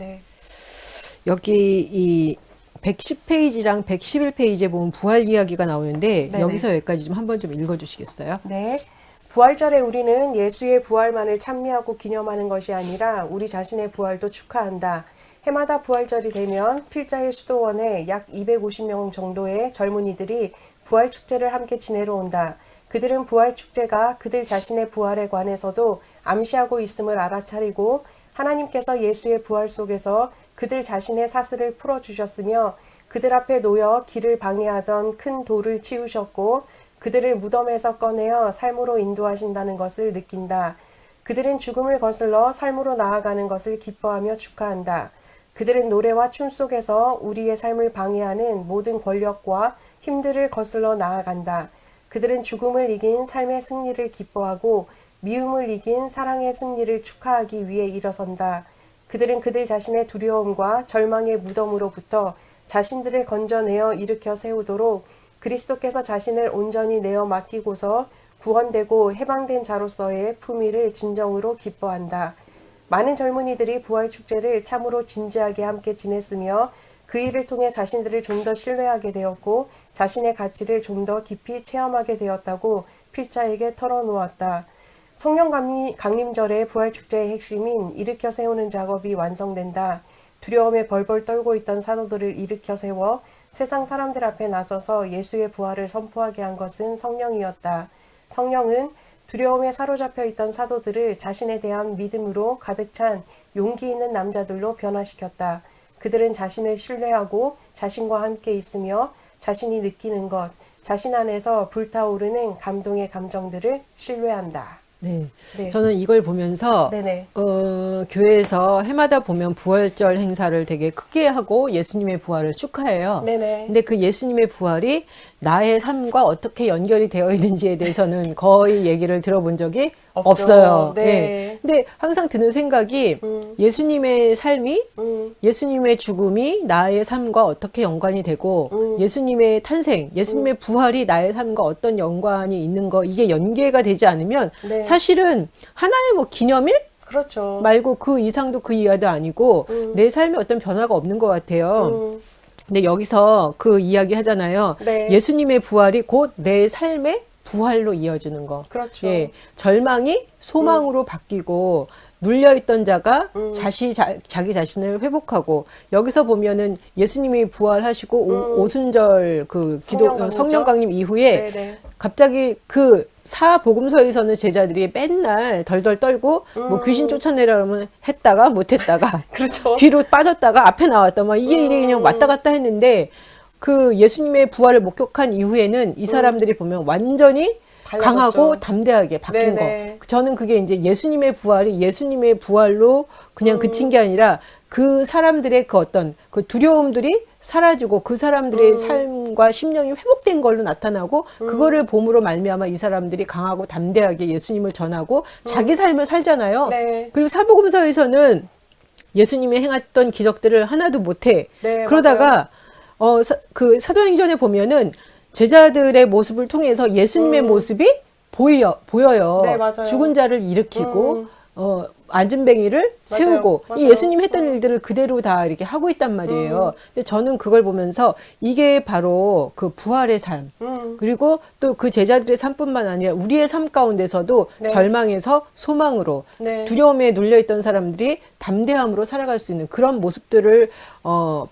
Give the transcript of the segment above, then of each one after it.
네. 여기 이 110페이지랑 111페이지에 보면 부활 이야기가 나오는데 네네. 여기서 여기까지 좀 한번 좀 읽어주시겠어요? 네. 부활절에 우리는 예수의 부활만을 찬미하고 기념하는 것이 아니라 우리 자신의 부활도 축하한다. 해마다 부활절이 되면 필자의 수도원에 약 250명 정도의 젊은이들이 부활축제를 함께 지내러 온다. 그들은 부활축제가 그들 자신의 부활에 관해서도 암시하고 있음을 알아차리고 하나님께서 예수의 부활 속에서 그들 자신의 사슬을 풀어주셨으며 그들 앞에 놓여 길을 방해하던 큰 돌을 치우셨고 그들을 무덤에서 꺼내어 삶으로 인도하신다는 것을 느낀다. 그들은 죽음을 거슬러 삶으로 나아가는 것을 기뻐하며 축하한다. 그들은 노래와 춤 속에서 우리의 삶을 방해하는 모든 권력과 힘들을 거슬러 나아간다. 그들은 죽음을 이긴 삶의 승리를 기뻐하고 미움을 이긴 사랑의 승리를 축하하기 위해 일어선다. 그들은 그들 자신의 두려움과 절망의 무덤으로부터 자신들을 건져내어 일으켜 세우도록 그리스도께서 자신을 온전히 내어 맡기고서 구원되고 해방된 자로서의 품위를 진정으로 기뻐한다. 많은 젊은이들이 부활축제를 참으로 진지하게 함께 지냈으며 그 일을 통해 자신들을 좀 더 신뢰하게 되었고 자신의 가치를 좀 더 깊이 체험하게 되었다고 필자에게 털어놓았다. 성령 강림절의 부활축제의 핵심인 일으켜 세우는 작업이 완성된다. 두려움에 벌벌 떨고 있던 사도들을 일으켜 세워 세상 사람들 앞에 나서서 예수의 부활을 선포하게 한 것은 성령이었다. 성령은 두려움에 사로잡혀 있던 사도들을 자신에 대한 믿음으로 가득 찬 용기 있는 남자들로 변화시켰다. 그들은 자신을 신뢰하고 자신과 함께 있으며 자신이 느끼는 것, 자신 안에서 불타오르는 감동의 감정들을 신뢰한다. 네. 네. 저는 이걸 보면서 네네. 교회에서 해마다 보면 부활절 행사를 되게 크게 하고 예수님의 부활을 축하해요. 네네. 근데 그 예수님의 부활이 나의 삶과 어떻게 연결이 되어 있는지에 대해서는 거의 얘기를 들어본 적이 없죠. 없어요. 네. 네. 근데 항상 드는 생각이 예수님의 삶이 예수님의 죽음이 나의 삶과 어떻게 연관이 되고 예수님의 탄생, 예수님의 부활이 나의 삶과 어떤 연관이 있는 거 이게 연계가 되지 않으면 네. 사실은 하나의 뭐 기념일 그렇죠. 말고 그 이상도 그 이하도 아니고 내 삶에 어떤 변화가 없는 것 같아요. 근데 여기서 그 이야기 하잖아요. 네. 예수님의 부활이 곧 내 삶의 부활로 이어지는 거. 그렇죠. 예, 절망이 소망으로 바뀌고 눌려있던 자가 자기 자신을 회복하고 여기서 보면은 예수님이 부활하시고 오순절 그 기도 성령 강림 이후에 네네. 갑자기 그 사복음서에서는 제자들이 맨날 덜덜 떨고 뭐 귀신 쫓아내려면 했다가 못했다가 그렇죠. 뒤로 빠졌다가 앞에 나왔다 막 이게 그냥 왔다 갔다 했는데 그 예수님의 부활을 목격한 이후에는 이 사람들이 보면 완전히 달라졌죠. 강하고 담대하게 바뀐 네네. 거. 저는 그게 이제 예수님의 부활이 예수님의 부활로 그냥 그친 게 아니라 그 사람들의 그 어떤 그 두려움들이 사라지고 그 사람들의 삶과 심령이 회복된 걸로 나타나고 그거를 봄으로 말미암아 이 사람들이 강하고 담대하게 예수님을 전하고 자기 삶을 살잖아요. 네. 그리고 사복음서에서는 예수님이 행했던 기적들을 하나도 못해. 네, 그러다가 그 사도행전에 보면은 제자들의 모습을 통해서 예수님의 모습이 보여요. 네, 맞아요. 죽은 자를 일으키고 안진뱅이를 맞아요. 세우고 맞아요. 이 예수님 했던 일들을 그대로 다 이렇게 하고 있단 말이에요. 근데 저는 그걸 보면서 이게 바로 그 부활의 삶 그리고 또 그 제자들의 삶뿐만 아니라 우리의 삶 가운데서도 네. 절망에서 소망으로 네. 두려움에 눌려있던 사람들이 담대함으로 살아갈 수 있는 그런 모습들을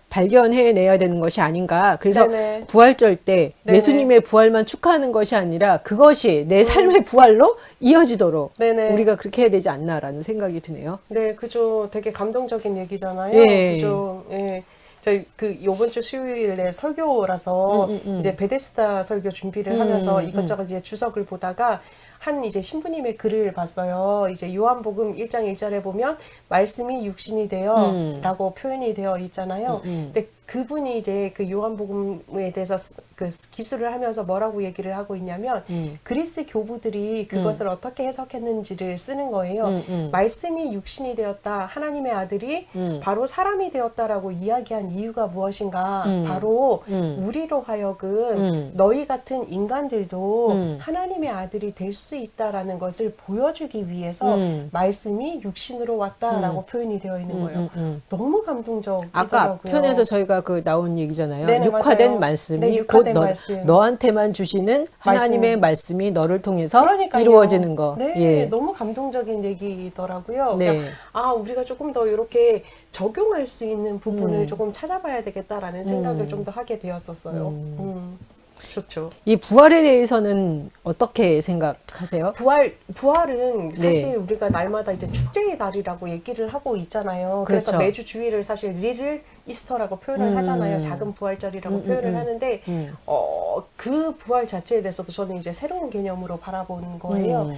발견해내야 되는 것이 아닌가. 그래서 네네. 부활절 때 네네. 예수님의 부활만 축하하는 것이 아니라 그것이 내 삶의 부활로 이어지도록 네네. 우리가 그렇게 해야 되지 않나라는 생각이 드네요. 네, 그죠. 되게 감동적인 얘기잖아요. 네. 그죠. 예. 저희 요번 주 수요일에 설교라서 이제 베데스다 설교 준비를 하면서 이것저것 이제 주석을 보다가 한 이제 신부님의 글을 봤어요. 이제 요한복음 1장 1절에 보면 말씀이 육신이 되어 라고 표현이 되어 있잖아요. 근데 그분이 이제 그 요한복음에 대해서 그 기술을 하면서 뭐라고 얘기를 하고 있냐면 그리스 교부들이 그것을 어떻게 해석했는지를 쓰는 거예요. 말씀이 육신이 되었다. 하나님의 아들이 바로 사람이 되었다라고 이야기한 이유가 무엇인가? 바로 우리로 하여금 너희 같은 인간들도 하나님의 아들이 될 수 수 있다라는 것을 보여주기 위해서 말씀이 육신으로 왔다라고 표현이 되어 있는 거예요. 너무 감동적이더라고요. 아까 편에서 저희가 그 나온 얘기잖아요. 네네, 육화된 맞아요. 말씀이 네, 곧 육화된 말씀. 너한테만 주시는 하나님의 말씀이 너를 통해서 그러니까요. 이루어지는 거. 네, 예. 너무 감동적인 얘기더라고요. 네. 그러니까 우리가 조금 더 이렇게 적용할 수 있는 부분을 조금 찾아봐야 되겠다라는 생각을 좀 더 하게 되었었어요. 좋죠. 이 부활에 대해서는 어떻게 생각하세요? 부활은 사실 네. 우리가 날마다 이제 축제의 날이라고 얘기를 하고 있잖아요. 그래서 그렇죠. 매주 주일을 사실 리를 이스터라고 표현을 하잖아요. 작은 부활절이라고 표현을 하는데, 그 부활 자체에 대해서도 저는 이제 새로운 개념으로 바라보는 거예요.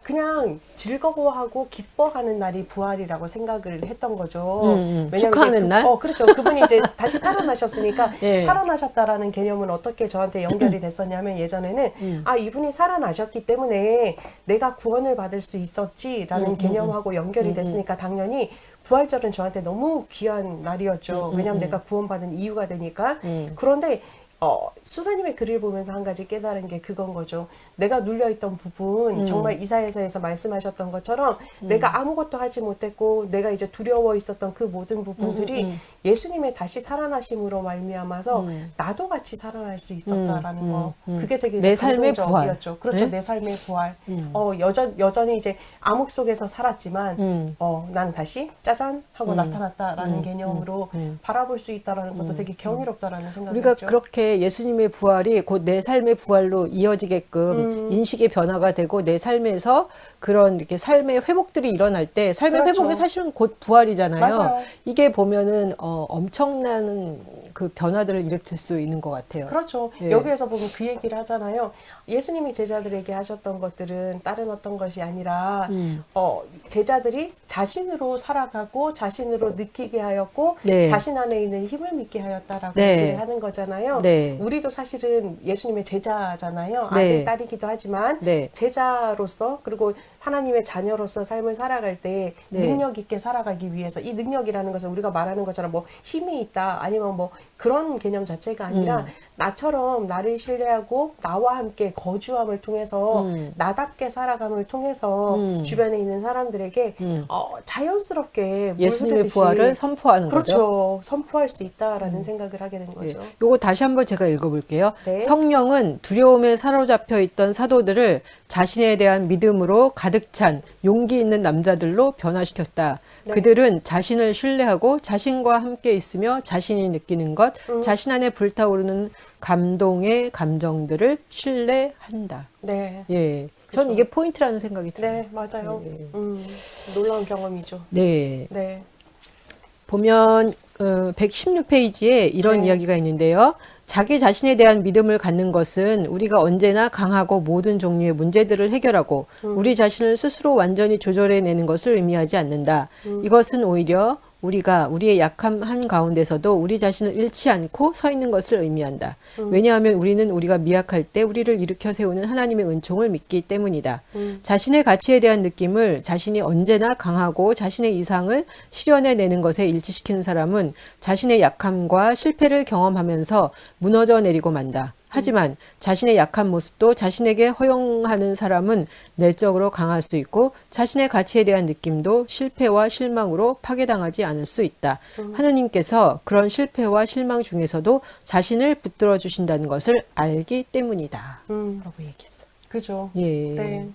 그냥 즐거워하고 기뻐하는 날이 부활이라고 생각을 했던 거죠. 왜냐면 축하하는 날? 그렇죠. 그분이 이제 다시 살아나셨으니까 예. 살아나셨다라는 개념은 어떻게 저한테 연결이 됐었냐면 예전에는 이분이 살아나셨기 때문에 내가 구원을 받을 수 있었지라는 개념하고 연결이 됐으니까 당연히 부활절은 저한테 너무 귀한 날이었죠. 왜냐하면 내가 구원받은 이유가 되니까. 그런데 수사님의 글을 보면서 한 가지 깨달은 게 그건 거죠. 내가 눌려있던 부분, 정말 이사야서에서 말씀하셨던 것처럼 내가 아무것도 하지 못했고 내가 이제 두려워 있었던 그 모든 부분들이 예수님의 다시 살아나심으로 말미암아서 나도 같이 살아날 수 있었다라는 거. 그게 되게 내 삶의 감동적이었죠. 부활. 그렇죠. 네? 내 삶의 부활. 여전히 이제 암흑 속에서 살았지만 나는 다시 짜잔 하고 나타났다라는 개념으로 바라볼 수 있다라는 것도 되게 경이롭다라는 생각이 우리가 들죠. 그렇게 예수님의 부활이 곧 내 삶의 부활로 이어지게끔 인식의 변화가 되고 내 삶에서 그런 이렇게 삶의 회복들이 일어날 때 삶의 그렇죠. 회복이 사실은 곧 부활이잖아요. 맞아요. 이게 보면은 엄청난 그 변화들을 일으킬 수 있는 것 같아요. 그렇죠. 예. 여기에서 보면 그 얘기를 하잖아요. 예수님이 제자들에게 하셨던 것들은 다른 어떤 것이 아니라 제자들이 자신으로 살아가고 자신으로 느끼게 하였고 네. 자신 안에 있는 힘을 믿게 하였다라고 네. 얘기를 하는 거잖아요. 네. 우리도 사실은 예수님의 제자잖아요. 네. 아들, 딸이기도 하지만 네. 제자로서 그리고 하나님의 자녀로서 삶을 살아갈 때 네. 능력 있게 살아가기 위해서 이 능력이라는 것은 우리가 말하는 것처럼 뭐 힘이 있다 아니면 뭐 그런 개념 자체가 아니라 나처럼 나를 신뢰하고 나와 함께 거주함을 통해서 나답게 살아감을 통해서 주변에 있는 사람들에게 자연스럽게 예수님의 물 흐르듯이 부활을 선포하는 그렇죠. 거죠. 선포할 수 있다라는 생각을 하게 된 거죠. 요거 다시 한번 제가 읽어볼게요. 네. 성령은 두려움에 사로잡혀 있던 사도들을 자신에 대한 믿음으로 가득 찬 용기 있는 남자들로 변화시켰다. 네. 그들은 자신을 신뢰하고 자신과 함께 있으며 자신이 느끼는 것, 자신 안에 불타오르는 감동의 감정들을 신뢰한다. 네. 예, 전 이게 포인트라는 생각이 들어요. 네, 맞아요. 네. 놀라운 경험이죠. 네. 네. 보면 116페이지에 이런 네. 이야기가 있는데요. 자기 자신에 대한 믿음을 갖는 것은 우리가 언제나 강하고 모든 종류의 문제들을 해결하고 우리 자신을 스스로 완전히 조절해내는 것을 의미하지 않는다. 이것은 오히려 우리가 우리의 약함 한 가운데서도 우리 자신을 잃지 않고 서 있는 것을 의미한다. 왜냐하면 우리는 우리가 미약할 때 우리를 일으켜 세우는 하나님의 은총을 믿기 때문이다. 자신의 가치에 대한 느낌을 자신이 언제나 강하고 자신의 이상을 실현해내는 것에 일치시키는 사람은 자신의 약함과 실패를 경험하면서 무너져 내리고 만다. 하지만 자신의 약한 모습도 자신에게 허용하는 사람은 내적으로 강할 수 있고 자신의 가치에 대한 느낌도 실패와 실망으로 파괴당하지 않을 수 있다. 하느님께서 그런 실패와 실망 중에서도 자신을 붙들어 주신다는 것을 알기 때문이다. 라고 얘기했어요. 그죠. 예. 네.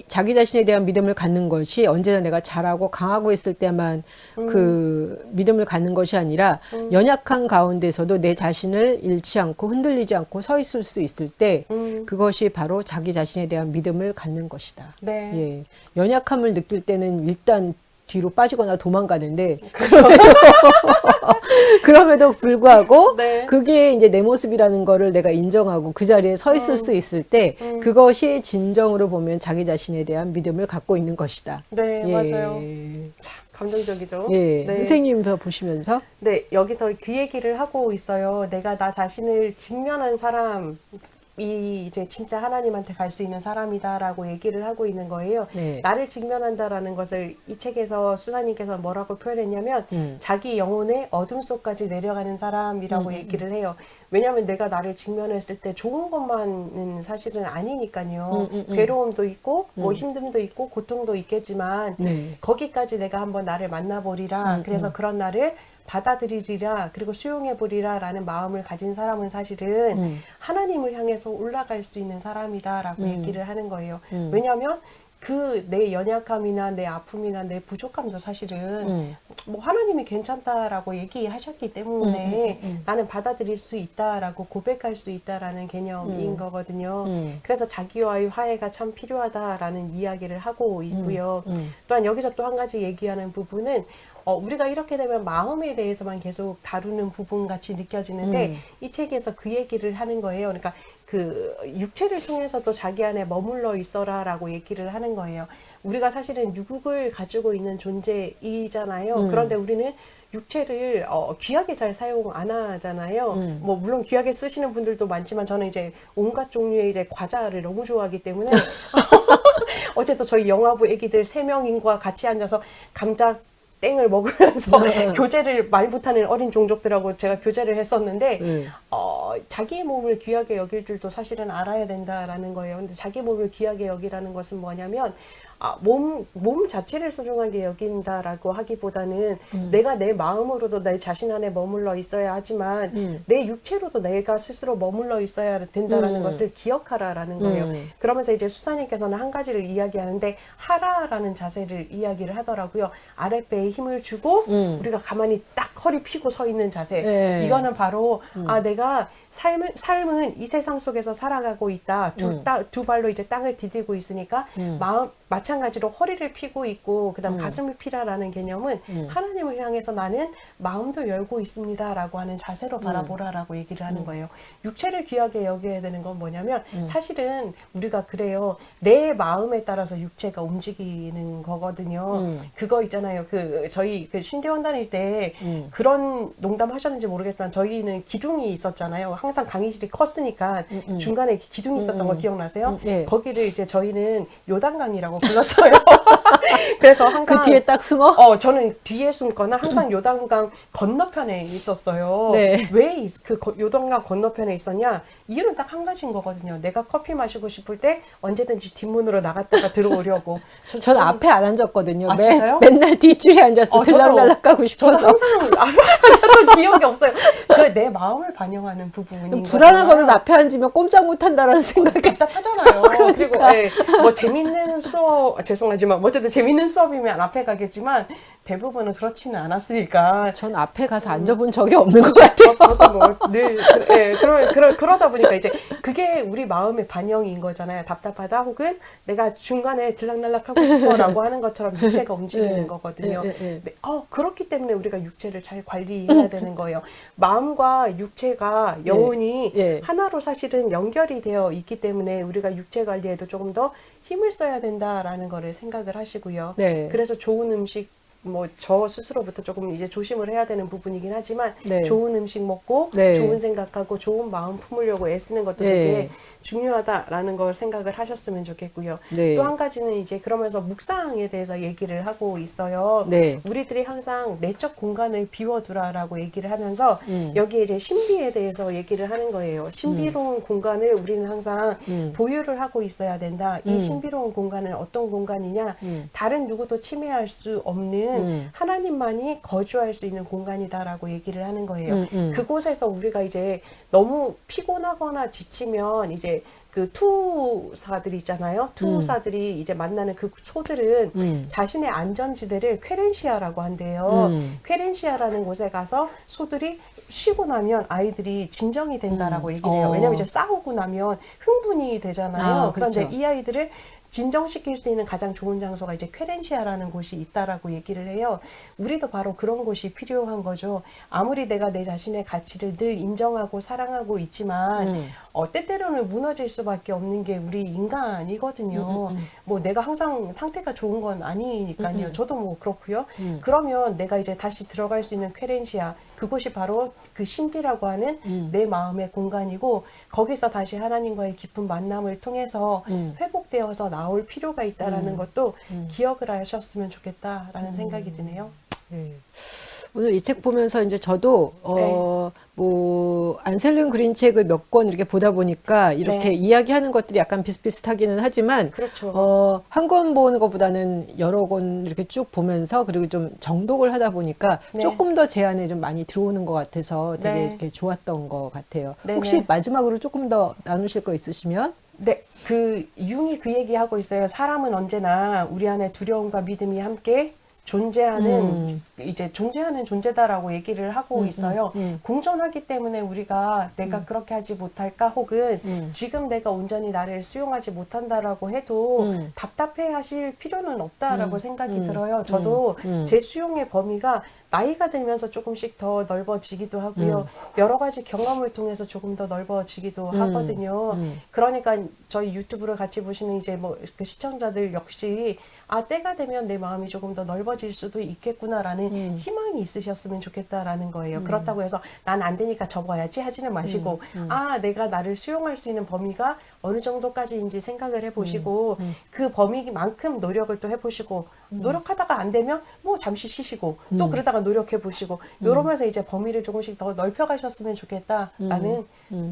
자기 자신에 대한 믿음을 갖는 것이 언제나 내가 잘하고 강하고 있을 때만 그 믿음을 갖는 것이 아니라 연약한 가운데서도 내 자신을 잃지 않고 흔들리지 않고 서 있을 수 있을 때 그것이 바로 자기 자신에 대한 믿음을 갖는 것이다. 네. 예. 연약함을 느낄 때는 일단 뒤로 빠지거나 도망가는데 그럼에도 불구하고 네. 그게 이제 내 모습이라는 거를 내가 인정하고 그 자리에 서 있을 수 있을 때 그것이 진정으로 보면 자기 자신에 대한 믿음을 갖고 있는 것이다. 네, 예. 맞아요. 참 감동적이죠. 예. 네. 선생님도 보시면서 네, 여기서 그 얘기를 하고 있어요. 내가 나 자신을 직면한 사람이 이제 진짜 하나님한테 갈 수 있는 사람이다라고 얘기를 하고 있는 거예요. 네. 나를 직면한다라는 것을 이 책에서 수사님께서 뭐라고 표현했냐면 자기 영혼의 어둠 속까지 내려가는 사람이라고 얘기를 해요. 왜냐하면 내가 나를 직면했을 때 좋은 것만은 사실은 아니니까요. 괴로움도 있고 뭐 힘듦도 있고 고통도 있겠지만 네. 거기까지 내가 한번 나를 만나보리라. 그래서 그런 나를 받아들이리라 그리고 수용해보리라 라는 마음을 가진 사람은 사실은 하나님을 향해서 올라갈 수 있는 사람이다라고 얘기를 하는 거예요. 왜냐하면 그 내 연약함이나 내 아픔이나 내 부족함도 사실은 뭐 하나님이 괜찮다라고 얘기하셨기 때문에 나는 받아들일 수 있다라고 고백할 수 있다라는 개념인 거거든요. 그래서 자기와의 화해가 참 필요하다라는 이야기를 하고 있고요. 또한 여기서 또 한 가지 얘기하는 부분은 우리가 이렇게 되면 마음에 대해서만 계속 다루는 부분 같이 느껴지는데 이 책에서 그 얘기를 하는 거예요. 그러니까 그 육체를 통해서도 자기 안에 머물러 있어라라고 얘기를 하는 거예요. 우리가 사실은 육을 가지고 있는 존재이잖아요. 그런데 우리는 육체를 귀하게 잘 사용 안 하잖아요. 뭐 물론 귀하게 쓰시는 분들도 많지만 저는 이제 온갖 종류의 이제 과자를 너무 좋아하기 때문에 어제도 저희 영화부 애기들 3명인과 같이 앉아서 감자 땡을 먹으면서 교제를 말 못하는 어린 종족들하고 제가 교제를 했었는데 자기의 몸을 귀하게 여길 줄도 사실은 알아야 된다라는 거예요. 근데 자기 몸을 귀하게 여기라는 것은 뭐냐면 몸 자체를 소중하게 여긴다라고 하기보다는 내가 내 마음으로도 내 자신 안에 머물러 있어야 하지만 내 육체로도 내가 스스로 머물러 있어야 된다라는 것을 기억하라라는 거예요. 그러면서 이제 수사님께서는 한 가지를 이야기하는데 하라라는 자세를 이야기를 하더라고요. 아랫배에 힘을 주고 우리가 가만히 딱 허리 피고 서 있는 자세. 네. 이거는 바로 내가 삶은 이 세상 속에서 살아가고 있다. 두 발로 이제 땅을 디디고 있으니까 마찬가지로 허리를 펴고 있고 그다음 가슴을 피라라는 개념은 하나님을 향해서 나는 마음도 열고 있습니다라고 하는 자세로 바라보라라고 얘기를 하는 거예요. 육체를 귀하게 여겨야 되는 건 뭐냐면 사실은 우리가 그래요. 내 마음에 따라서 육체가 움직이는 거거든요. 그거 있잖아요. 저희 신대원 다닐 때 그런 농담 하셨는지 모르겠지만 저희는 기둥이 있었잖아요. 항상 강의실이 컸으니까 중간에 기둥이 있었던 거 기억나세요? 네. 거기를 이제 저희는 요단강이라고 불렀어요. 그래서 항상 그 뒤에 딱 숨어? 저는 뒤에 숨거나 항상 요단강 건너편에 있었어요. 네. 왜 그 요단강 건너편에 있었냐? 이유는 딱 한 가지인 거거든요. 내가 커피 마시고 싶을 때 언제든지 뒷문으로 나갔다가 들어오려고. 저는 앞에 안 앉았거든요. 진짜요? 맨날 뒷줄에 앉았어. 들락날락 가고 싶어서. 저도 항상 앞에 앉았던 기억이 없어요. 내 마음을 반영하는 부분인 불안하거든. 앞에 앉으면 꼼짝 못한다라는 생각이. 답답하잖아요. 그리고 뭐 재밌는 수업, 죄송하지만 어쨌든 재밌는 수업이면 앞에 가겠지만 대부분은 그렇지는 않았으니까. 전 앞에 가서 앉아본 적이 없는 것 같아요. 저도 뭐 늘 그러다 보니까 이제 그게 우리 마음의 반영인 거잖아요. 답답하다 혹은 내가 중간에 들락날락하고 싶어라고 하는 것처럼 육체가 움직이는 거거든요. 그렇기 때문에 우리가 육체를 잘 관리해야 되는 거예요. 마음과 육체가 영혼이 하나로 사실은 연결이 되어 있기 때문에 우리가 육체 관리에도 조금 더 힘을 써야 된다라는 거를 생각을 하시고요. 그래서 좋은 음식 뭐 저 스스로부터 조금 이제 조심을 해야 되는 부분이긴 하지만 좋은 음식 먹고 좋은 생각하고 좋은 마음 품으려고 애쓰는 것도 되게 중요하다라는 걸 생각을 하셨으면 좋겠고요. 또 한 가지는 이제 그러면서 묵상에 대해서 얘기를 하고 있어요. 우리들이 항상 내적 공간을 비워두라라고 얘기를 하면서 여기에 이제 신비에 대해서 얘기를 하는 거예요. 신비로운 공간을 우리는 항상 보유를 하고 있어야 된다. 이 신비로운 공간은 어떤 공간이냐? 다른 누구도 침해할 수 없는 하나님만이 거주할 수 있는 공간이다라고 얘기를 하는 거예요. 그곳에서 우리가 이제 너무 피곤하거나 지치면 이제 그 투사들이 있잖아요. 투사들이 이제 만나는 그 소들은 자신의 안전지대를 퀘렌시아라고 한대요. 퀘렌시아라는 곳에 가서 소들이 쉬고 나면 아이들이 진정이 된다라고 얘기를 해요. 왜냐면 이제 싸우고 나면 흥분이 되잖아요. 그런데 그렇죠. 이 아이들을 진정시킬 수 있는 가장 좋은 장소가 이제 퀘렌시아라는 곳이 있다라고 얘기를 해요. 우리도 바로 그런 곳이 필요한 거죠. 아무리 내가 내 자신의 가치를 늘 인정하고 사랑하고 있지만 때때로는 무너질 수밖에 없는 게 우리 인간이거든요. 뭐 내가 항상 상태가 좋은 건 아니니까요. 저도 뭐 그렇고요. 그러면 내가 이제 다시 들어갈 수 있는 퀘렌시아, 그곳이 바로 그 신비라고 하는 내 마음의 공간이고 거기서 다시 하나님과의 깊은 만남을 통해서 회복되어서 나올 필요가 있다라는 것도 기억을 하셨으면 좋겠다라는 생각이 드네요. 오늘 이 책 보면서 이제 저도 뭐 안셀름 그린 책을 몇 권 이렇게 보다 보니까 이렇게 네. 이야기하는 것들이 약간 비슷비슷하기는 하지만 그렇죠. 한 권 보는 것보다는 여러 권 이렇게 쭉 보면서 그리고 좀 정독을 하다 보니까 네. 조금 더 제 안에 좀 많이 들어오는 것 같아서 되게 네. 이렇게 좋았던 것 같아요. 네네. 혹시 마지막으로 조금 더 나누실 거 있으시면? 네, 그 융이 그 얘기하고 있어요. 사람은 언제나 우리 안에 두려움과 믿음이 함께 존재하는 이제 존재하는 존재다라고 얘기를 하고 있어요. 공존하기 때문에 우리가 내가 그렇게 하지 못할까 혹은 지금 내가 온전히 나를 수용하지 못한다라고 해도 답답해 하실 필요는 없다라고 생각이 들어요. 저도 제 수용의 범위가 나이가 들면서 조금씩 더 넓어지기도 하고요. 여러 가지 경험을 통해서 조금 더 넓어지기도 하거든요. 그러니까 저희 유튜브를 같이 보시는 이제 뭐 그 시청자들 역시 아, 때가 되면 내 마음이 조금 더 넓어질 수도 있겠구나라는 희망이 있으셨으면 좋겠다라는 거예요. 그렇다고 해서 난 안 되니까 접어야지 하지는 마시고 아, 내가 나를 수용할 수 있는 범위가 어느 정도까지인지 생각을 해보시고 그 범위만큼 노력을 또 해보시고 노력하다가 안 되면 뭐 잠시 쉬시고 또 그러다가 노력해 보시고 이러면서 이제 범위를 조금씩 더 넓혀가셨으면 좋겠다라는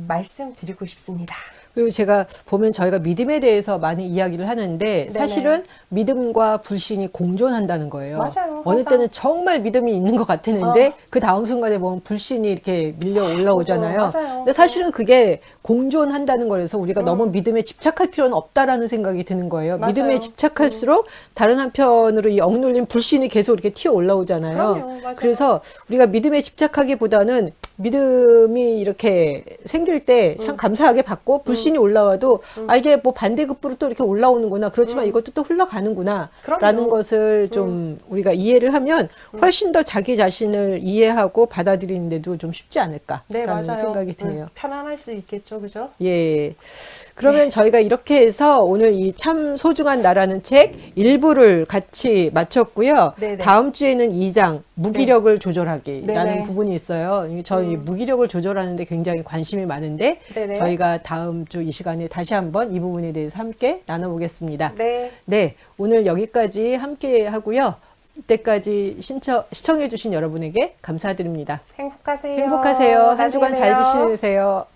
말씀 드리고 싶습니다. 그리고 제가 보면 저희가 믿음에 대해서 많이 이야기를 하는데 사실은 믿음과 불신이 공존한다는 거예요. 맞아요. 어느 항상. 때는 정말 믿음이 있는 것 같았는데 그 다음 순간에 보면 불신이 이렇게 밀려 올라오잖아요. 맞아요. 근데 사실은 그게 공존한다는 거라서 우리가 너무 믿음에 집착할 필요는 없다라는 생각이 드는 거예요. 맞아요. 믿음에 집착할수록 다른 한편으로 이 억눌린 불신이 계속 이렇게 튀어 올라오잖아요. 그럼요. 맞아요. 그래서 우리가 믿음에 집착하기보다는 믿음이 이렇게 생길 때 참 감사하게 받고 불신이 올라와도 아 이게 뭐 반대급부로 또 이렇게 올라오는구나. 그렇지만 이것도 또 흘러가는구나 라는 그럼요. 것을 좀 우리가 이해를 하면 훨씬 더 자기 자신을 이해하고 받아들이는데도 좀 쉽지 않을까라는 네, 맞아요. 생각이 드네요. 편안할 수 있겠죠, 그죠? 예. 그러면 저희가 이렇게 해서 오늘 이 참 소중한 나라는 책 일부를 같이 마쳤고요. 네네. 다음 주에는 2장 무기력을 조절하기라는 네네. 부분이 있어요. 저희 무기력을 조절하는데 굉장히 관심이 많은데 네네. 저희가 다음 주 이 시간에 다시 한번 이 부분에 대해서 함께 나눠보겠습니다. 네. 네, 오늘 여기까지 함께 하고요. 이때까지 시청해주신 여러분에게 감사드립니다. 행복하세요. 행복하세요. 한 주간 잘 안녕히 계세요. 지내세요.